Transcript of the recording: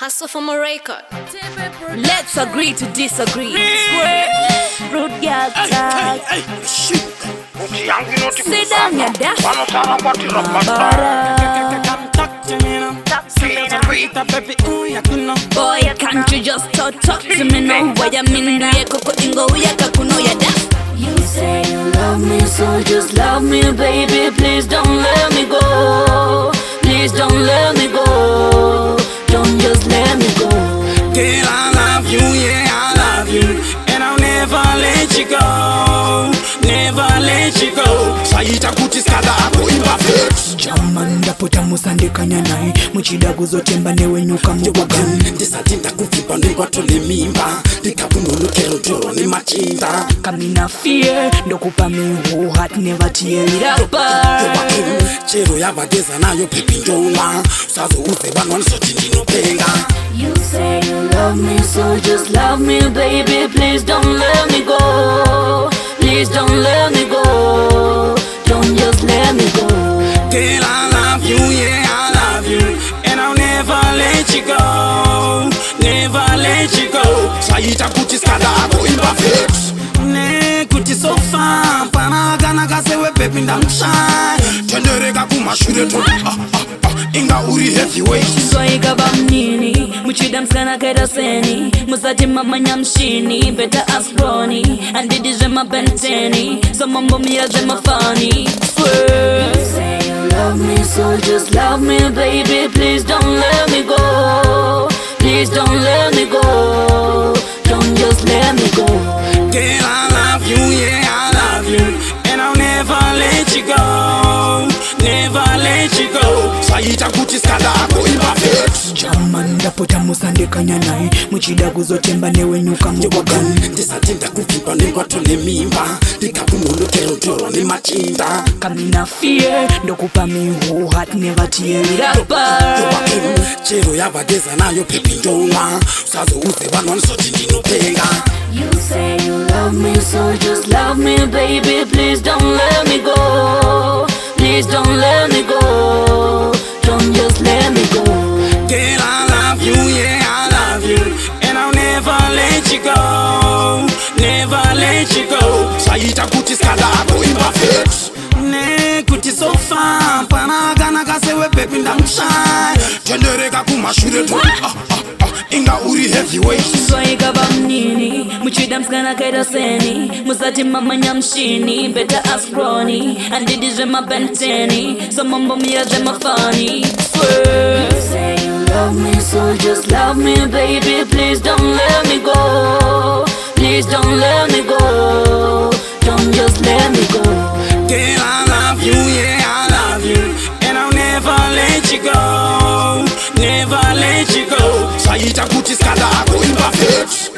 Hustle from a record. Let's agree to disagree. Rude girl talk. Sit down, ya dash. Boy, can't you just talk to me now? Why you mean do you koko ingo ya kakuno ya dash? You say you love me, so just love me, baby. Please don't let me go. Please don't let me go. Don't just let me go. Girl, I love you, yeah, I love you, and I'll never let you go. Never let you go. Saita kuti skada ako imperfect. Jamanda pota musandekanya naye muchida kuzotemba newenyuka mubagan ndisatinda kuvimba ndingwatole mimba ndikakunolokero toro nemachinda kamina fear ndokupa mihu hat never tear it apart. chero yavageza nayo pepindola usazouze vanhu vanisoti ndinopenga. You say you love me, so just love me, baby. Please don't let me go. Please don't let me go. Don't just let me go. Girl, I love you, yeah, I love you, and I'll never let you go. Never let you go. Saita kuti skada ako imperfect. Ne kuti sofa panagana kasewe pepi ndamshaya tendereka kumashure to inga uri heavyweight. Zoika bamnini muchida mskana kaita seni musati mamanya mshini better ask Ronnie and didizve mapenteni so mambo mirazve mafani. Swear you say you love me, so just love me, baby. Please don't let me go. Please don't let me go. Don't just let me go. Girl, I love you, yeah, I love you, and I'll never let you go. Never let you go. Saita kuti skada ako imperfect. Jamanda pota musandekanya naye muchida kuzotemba newenyuka mubagan ndisatinda kuvimba ndingwatole mimba ndikakunolokero toro nemachinda kamina fear ndokupa mihu hat never tear it apart. chero yavageza nayo pepindola usazouze vanhu vanisoti ndinopenga. You say you love me, so just love me, baby. Please don't let me go. Please don't let me go. Don't just let me go. Girl, I love you, yeah, I love you, and I'll never let you go. Never let you go. Saita kuti skada ako imperfect. Ne kuti sofa panagana kasewe pepi ndamshaya tendereka kumashure to inga uri heavyweight. Zoika bamnini muchida mskana kaita seni musati mamanya mshini better ask Ronnie and didizve mapenteni so mambo mirazve mafani. Swear you say you love me, so just love me, baby. Please don't let me go. Please don't let me go. Don't just let me go. Girl, I love you, yeah, I love you, and I'll never let you go. Never let you go. Saita kuti skada ako imperfect.